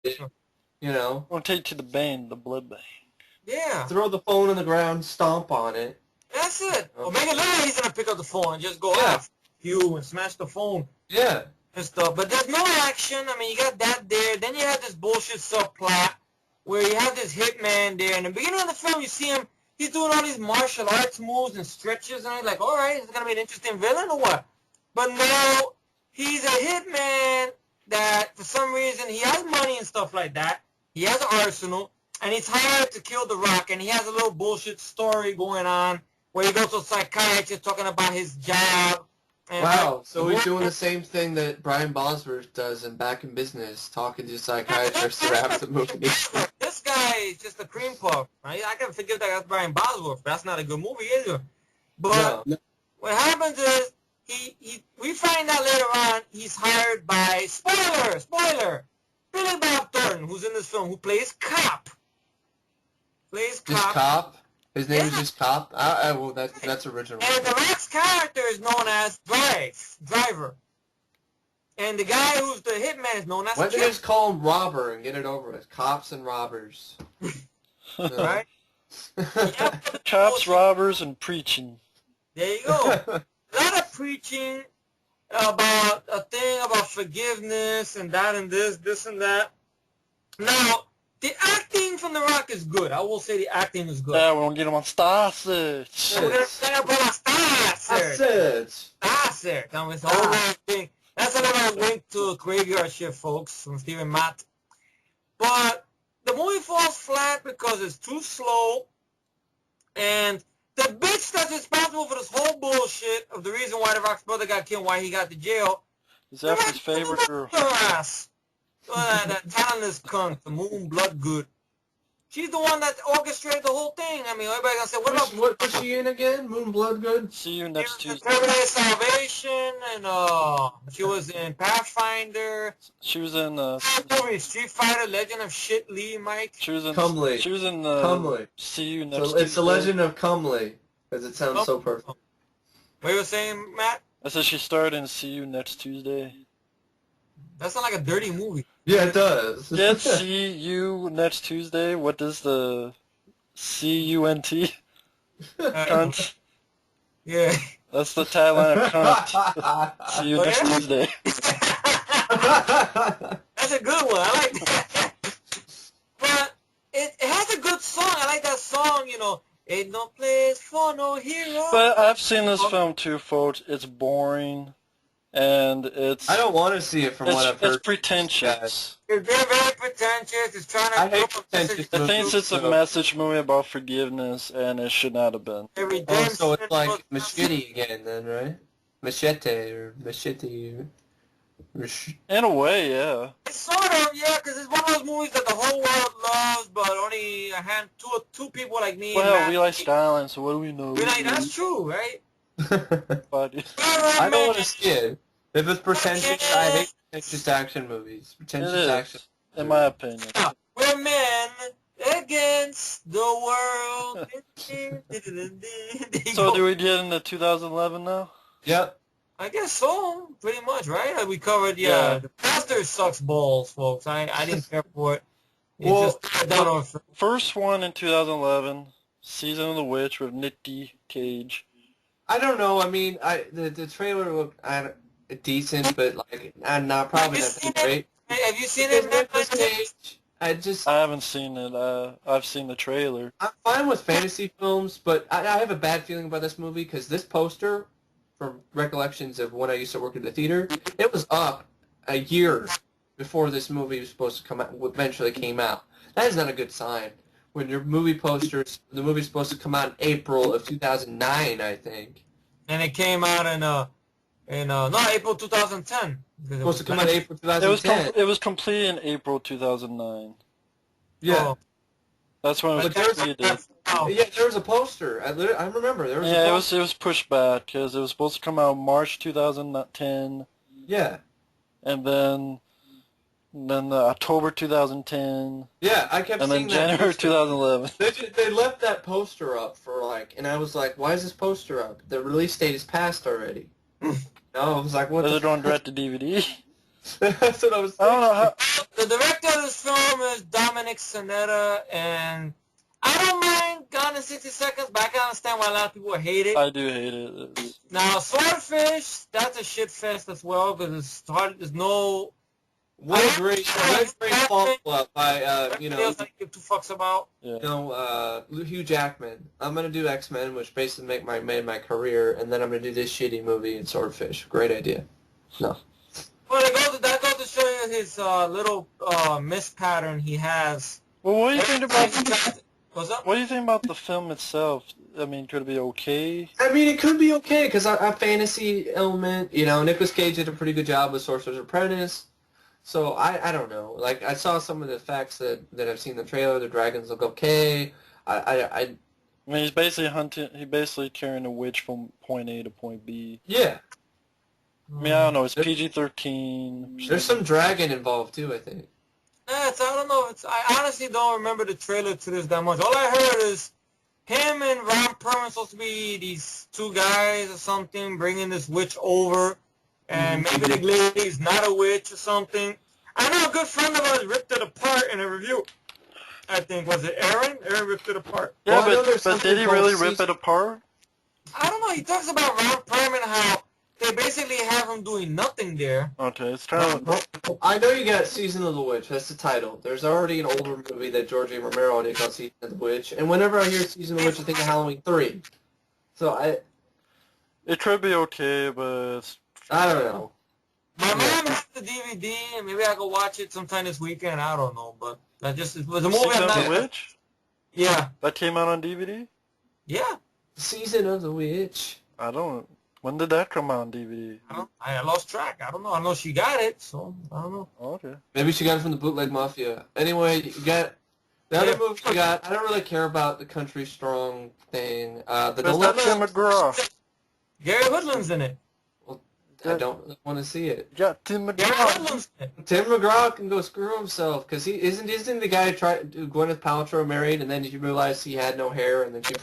You know? I'll take you to the bank, the blood bank. Yeah. Throw the phone on the ground, stomp on it. That's it. Or maybe literally he's gonna pick up the phone and just go off you and smash the phone. Yeah. And stuff. But there's no action. I mean, you got that there. Then you have this bullshit subplot where you have this hitman there. In the beginning of the film, you see him. He's doing all these martial arts moves and stretches, and I'm like, all right, is it gonna be an interesting villain or what? But no, he's a hitman that for some reason he has money and stuff like that. He has an arsenal, and he's hired to kill The Rock, and he has a little bullshit story going on where he goes to a psychiatrist talking about his job. Wow, so he's doing the same thing that Brian Bosworth does in Back in Business, talking to psychiatrists throughout the movie. This guy is just a cream puff. Right? I can forgive that that's Brian Bosworth. That's not a good movie either. But what happens is we find out later on he's hired by spoiler Billy Bob Thornton, who's in this film, who plays cop. Just cop. His name is just Cop? Well, that's original. And The Rock's character is known as Driver. And the guy who's the hitman is known as Why don't you just call him Robber and get it over with? Cops and robbers. Right? Cops, robbers, and preaching. There you go. A lot of preaching about a thing about forgiveness and that and this and that. Now, the acting from The Rock is good. I will say the acting is good. Yeah, we're going to get him on Star Search. We're going to sing about Star Search. Star Search. It's the whole thing. That's a little wink to Graveyard Shift, folks, from Stephen Matt. But the movie falls flat because it's too slow. And the bitch that's responsible for this whole bullshit of the reason why The Rock's brother got killed, why he got the jail. Is that his favorite girl? That talentless cunt, the Moon Bloodgood. She's the one that orchestrated the whole thing. I mean, everybody gonna say, what was she in again? Moon Bloodgood? See you next Tuesday. Terminator Salvation, and she was in Pathfinder. She was in Street Fighter, Legend of Shit Lee, Mike. She was in Cumley. She was in Cumley. See you next Tuesday. It's the Legend of Cumley, because it sounds so perfect. What you were saying, Matt? I said she starred in See You Next Tuesday. That sounds like a dirty movie. Yeah, it does. Yeah, See You Next Tuesday. What does the C-U-N-T? Cunt. Yeah. That's the tagline of Cunt. See you next Tuesday. That's a good one. I like that. But it has a good song. I like that song, you know. Ain't no place for no hero. But I've seen this film too, folks. It's boring. And it's... I don't want to see it from what I've heard. It's pretentious. It's very pretentious. It's trying to... I hate pretentious It movies. thinks it's a message movie about forgiveness, and it should not have been. Oh, so it's like Machete again then, right? Machete. In a way, yeah. It's sort of, yeah, because it's one of those movies that the whole world loves, but only two people like me. Well, we like Stalin, so what do we know? That's true, right? I don't want to see it. If it's pretentious, I hate pretentious action movies. Pretentious action. In my opinion. We're men against the world. So do we get into 2011 now? Yep. I guess so, pretty much, right? We covered, the Pastor sucks balls, folks. I didn't care for it. Well, the first one in 2011, Season of the Witch with Nicky Cage. I don't know. I mean, the trailer looked decent, but like, not probably not that great. Have you seen it? I haven't seen it. I've seen the trailer. I'm fine with fantasy films, but I have a bad feeling about this movie because this poster, from recollections of when I used to work at the theater, it was up a year before this movie was supposed to come out. Eventually came out. That is not a good sign. When your movie posters, the movie's supposed to come out in April of 2009, I think. And it came out in April 2010. It was supposed to come out in April 2010. It was completed in April 2009. Yeah. Oh. That's when it was completed. Yeah, there was a poster. I remember there was. Yeah, it was pushed back because it was supposed to come out March 2010. Yeah. And then October 2010. Yeah, I kept seeing that. And then January 2011. They left that poster up for and I was like, why is this poster up? The release date is passed already. No, I was like, what? Is it on direct to DVD? That's what I was thinking. I don't know how. The director of this film Mike Sonetta, and I don't mind Gone in 60 Seconds, but I can understand why a lot of people hate it. I do hate it. Now, Swordfish, that's a shit fest as well, because it's hard, there's no... What a great follow-up by, you know, I give two fucks about. Yeah. you know, Hugh Jackman. I'm gonna do X-Men, which basically made my career, and then I'm gonna do this shitty movie in Swordfish. Great idea. No. Well, that goes to show you his little miss pattern he has. Well, what do you think about What's up? what do you think about the film itself? I mean, could it be okay? I mean, it could be okay, because a fantasy element, you know, Nicolas Cage did a pretty good job with Sorcerer's Apprentice. So, I don't know. Like, I saw some of the facts that I've seen in the trailer. The dragons look okay. I mean, he's basically carrying a witch from point A to point B. Yeah. I mean, I don't know. It's PG-13. There's some dragon involved, too, I think. I don't know. I honestly don't remember the trailer to this that much. All I heard is him and Ron Perlman supposed to be these two guys or something, bringing this witch over. And maybe the lady's not a witch or something. I know a good friend of ours ripped it apart in a review. I think, was it Aaron? Aaron ripped it apart. Yeah, Well, but did he really rip it apart? I don't know. He talks about Ron Perlman, how they basically have him doing nothing there. Okay, it's kind of... I know you got Season of the Witch. That's the title. There's already an older movie that George A. Romero did called Season of the Witch. And whenever I hear Season of the Witch, I think of Halloween 3. So It could be okay, but... I don't know. My mom has the DVD, and maybe I could watch it sometime this weekend. I don't know, but it was a movie. Season of the Witch? Yeah. That came out on DVD? Yeah. Season of the Witch. I don't... When did that come out on DVD? I lost track. I don't know. I know she got it, so I don't know. Oh, okay. Maybe she got it from the Bootleg Mafia. Anyway, you got... The other movie you got, I don't really care about the Country Strong thing. The Dilemma... Tim McGraw. Gary Woodland's in it. I don't really want to see it. Yeah, Tim Gary McGraw. Woodland's in it. Tim McGraw can go screw himself, because he isn't the guy who Gwyneth Paltrow married, and then you realize he had no hair, and then she...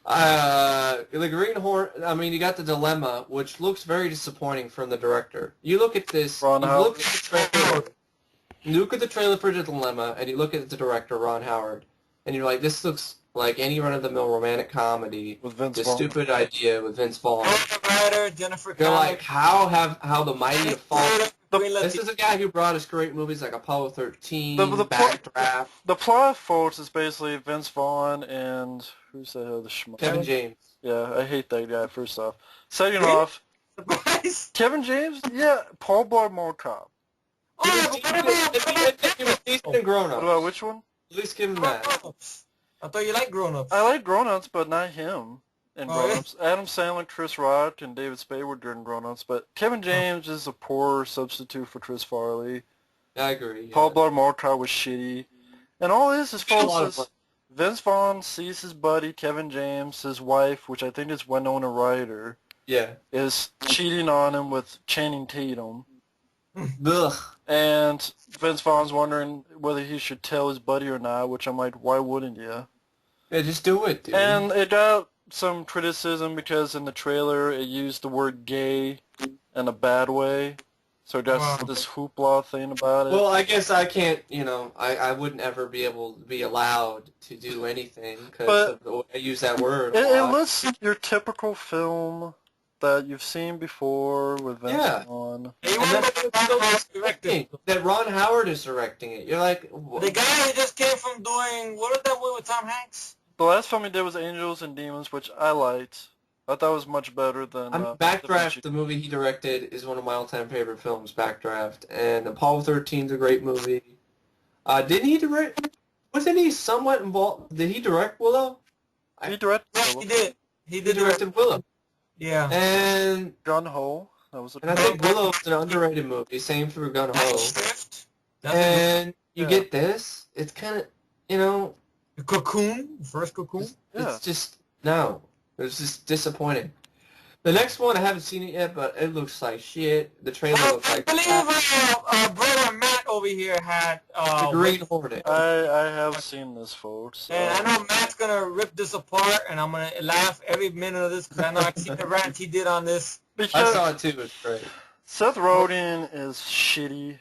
The Green Hornet, I mean, you got The Dilemma, which looks very disappointing from the director. You look at this, you look at the trailer for The Dilemma, and you look at the director, Ron Howard, and you're like, this looks like any run-of-the-mill romantic comedy With Vince this Vaughn. stupid idea with Vince Vaughn. Jennifer You're Connelly. like, how the mighty have fallen. Queen This Latifah. is a guy who brought us great movies like Apollo 13, The Backdraft, The plot, folks, is basically Vince Vaughn and... Who's the hell? The schmuck? Kevin James. Yeah, I hate that guy, first off. Second off, Surprise. Kevin James? Yeah, Paul Blart Mall Cop. Oh, but what He was decent in Grown What Ups. about which one? At least give him that. Grown-ups? I thought you liked grown-ups. I like Grown-Ups, but not him in Oh, Grown-Ups. Adam Sandler, Chris Rock, and David Spade were good in Grown-Ups, but Kevin James is a poor substitute for Chris Farley. I agree. Yeah. Paul Blart Mall Cop was shitty. And all this is A lot of folks, fun. is Vince Vaughn sees his buddy Kevin James, his wife, which I think is Winona Ryder, Yeah. is cheating on him with Channing Tatum. Ugh. And Vince Vaughn's wondering whether he should tell his buddy or not, which I'm like, why wouldn't you? Yeah, just do it, dude. And it got some criticism because in the trailer it used the word gay in a bad way. So it got this hoopla thing about it. Well, I guess I can't, I wouldn't ever be able to be allowed to do anything because I use that word. It looks your typical film that you've seen before with Vince Vaughn. That Ron Howard is directing it. You're like... The guy who just came from doing, what was that movie with Tom Hanks? The last film he did was Angels and Demons, which I liked. I thought it was much better than... Backdraft, the movie he directed, is one of my all-time favorite films, Backdraft. And Apollo 13 is a great movie. Didn't he direct... Wasn't he somewhat involved... Did he direct Willow? He directed Yes, he did. He did directed Willow. Yeah. And Gun Ho. That was I think Willow is an underrated movie. Same for Gun Ho. Shift. And you get this. It's kind of, The Cocoon, the first Cocoon. it's just, no. It's just disappointing. The next one, I haven't seen it yet, but it looks like shit. The trailer looks I like believe brother Matt over here had... The Green Hornet. I have seen this, folks. And I know Matt's going to rip this apart, and I'm going to laugh every minute of this, because I know I've seen the rant he did on this. I saw it too. It's great. Seth Rogen is shitty.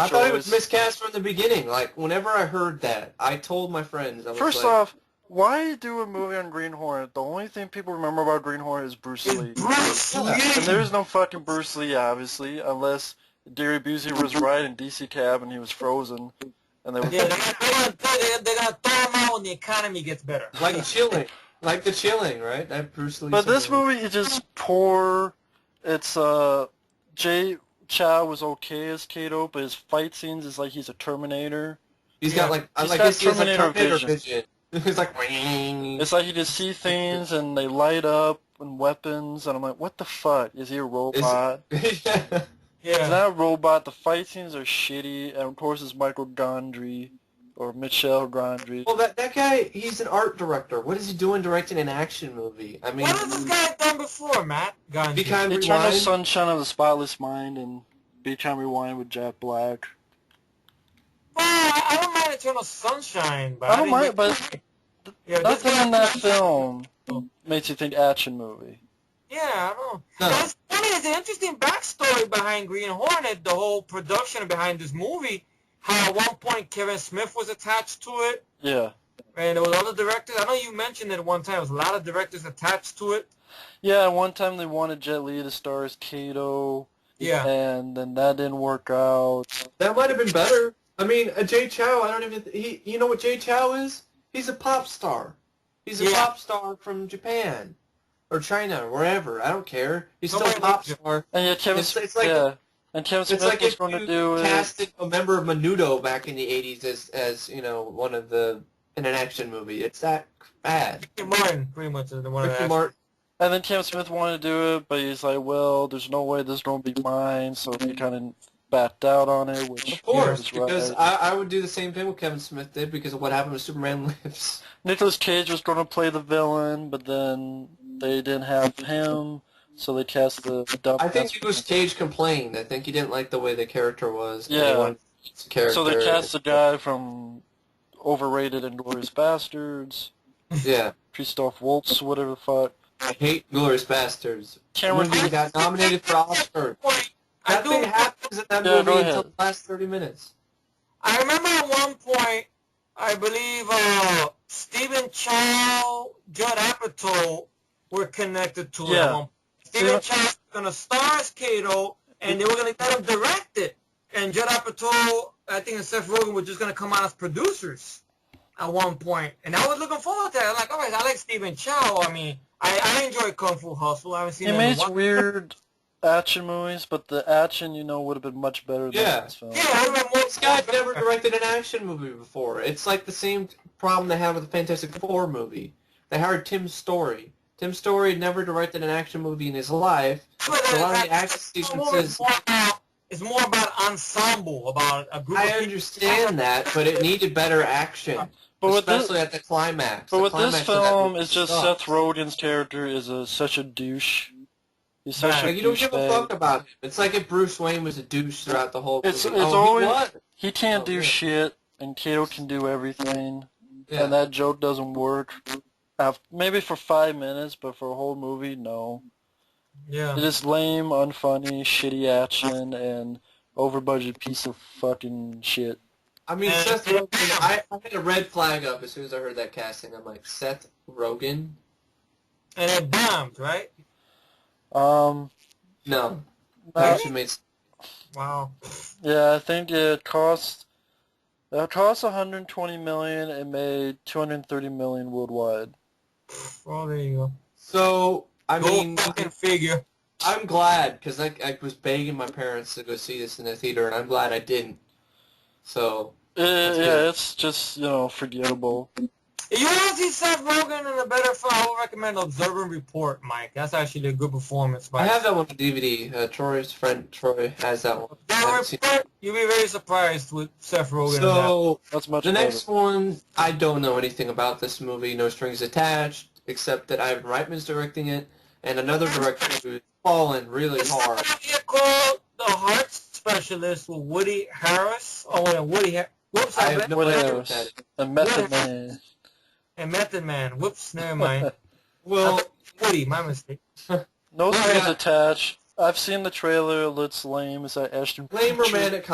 I thought he was miscast from the beginning. Like, whenever I heard that, I told my friends. I was First like, off, why do a movie on Green Hornet? The only thing people remember about Green Hornet is Bruce Lee. Bruce Lee. And there's no fucking Bruce Lee, obviously, unless Gary Busey was right in DC Cab and he was frozen. And they were Yeah, they're gonna throw him out when the economy gets better. like Chilling. Like The Chilling, right? That Bruce Lee. But this movie is just poor. It's, Jay Chow was okay as Kato, but his fight scenes is like he's a Terminator. He's got like, He's I got guess he has like Terminator Terminator vision. vision. He's like, "Wing." It's like he just see things and they light up and weapons, and I'm like, what the fuck? Is he a robot? Yeah. He's Yeah. not a robot. The fight scenes are shitty, and of course it's Michael Gondry, or Michel Gondry. Well, that guy, he's an art director. What is he doing directing an action movie? I mean, What has this guy done before, Matt? Gandhi. Be Kind, Eternal Rewind. Sunshine of the Spotless Mind and Be Kind Rewind with Jack Black. Well, I don't mind Eternal Sunshine, but I don't didn't mind, get- but yeah, this nothing guy- in that film makes you think action movie. Yeah, I don't know. No. It's funny, there's an interesting backstory behind Green Hornet, the whole production behind this movie. How at one point Kevin Smith was attached to it, Yeah. and there was other directors. I know you mentioned it at one time. There was a lot of directors attached to it. Yeah, one time they wanted Jet Li to star as Kato, Yeah. and then that didn't work out. that might have been better. I mean, Jay Chow, I don't even, you know what Jay Chow is? He's a pop star. He's a Yeah. pop star from Japan. Or China, or wherever. I don't care. He's still a Nobody pop likes him. star. And yeah, Kevin It's Smith, like- yeah. And Kevin Smith It's like was if going to you do it. casted a member of Menudo back in the 80s as you know, one of the, in an action movie. It's that bad. Ricky Martin, pretty much, is the one. Ricky Martin. And then Kevin Smith wanted to do it, but he's like, well, there's no way this is going to be mine, so he kind of backed out on it, which Of course, is because right. I would do the same thing what Kevin Smith did because of what happened with Superman Lives. Nicolas Cage was going to play the villain, but then they didn't have him, so they cast the dumb. I think Nicolas Cage complained. I think he didn't like the way the character was. and he Yeah. wanted his character. So they cast the guy from overrated Inglourious Bastards, Yeah. Christoph Waltz, whatever the fuck. I hate Glorious Bastards. Cameron Movie got nominated for Oscar. Nothing happens in that Yeah, movie go until ahead. the last 30 minutes. I remember at one point, I believe Stephen Chow, Judd Apatow were connected to it. Yeah. At one point. Stephen Chow was going to star as Kato, and they were going to let him direct it. And Judd Apatow, I think, and Seth Rogen were just going to come out as producers at one point. And I was looking forward to that. I'm like, all right, I like Stephen Chow. I mean, I enjoy Kung Fu Hustle. I haven't seen He it in makes one. weird action movies, but the action, would have been much better than Yeah. this film. Yeah, I remember more. This guy's never directed an action movie before. It's like the same problem they had with the Fantastic Four movie. They hired Tim Story. Tim Story never directed an action movie in his life. So a lot of the action sequences... It's more about ensemble, about a group I of people. understand that, but it needed better action. But with this, Especially at the climax. but The with this climax of that film, movie it's just sucks. Seth Rogen's character is such a douche. He's such a Like, you don't give a douchebag. fuck about him. It's like if Bruce Wayne was a douche throughout the whole movie. It's Oh, he always was? he can't Oh, do yeah. shit, and Kato can do everything, Yeah. and that joke doesn't work. Maybe for 5 minutes, but for a whole movie, no. Yeah. It is lame, unfunny, shitty action, and over-budget piece of fucking shit. I mean, Seth Rogen, I had a red flag up as soon as I heard that casting. I'm like, Seth Rogen? And it bombed, right? No. Uh, Actually made... Wow. Yeah, I think it cost 120 million. It made 230 million worldwide. Well, there you go. So, I mean, Go fucking figure. I'm glad, because I was begging my parents to go see this in the theater, and I'm glad I didn't. So, Yeah, good. it's just forgettable. If you want to see Seth Rogen in a better film, I would recommend Observe and Report, Mike. That's actually a good performance. I have that one on DVD. Troy's friend Troy has that one. I Observe haven't and seen Report, you'll be very surprised with Seth Rogen in that. So, That's much the better. next one, I don't know anything about this movie, no strings attached, except that Ivan Reitman's directing it, and another director who's fallen really hard. It's called The Heart Specialist with Woody Harris. Oh, wait, Woody Harris. Whoops, I I have no What idea what else? that is. A Method Man. And Method Man. Whoops, never mind. Well, Woody, my mistake. No Yeah. strings attached. I've seen the trailer. It looks lame. It's like Ashton lame Kutcher. romantic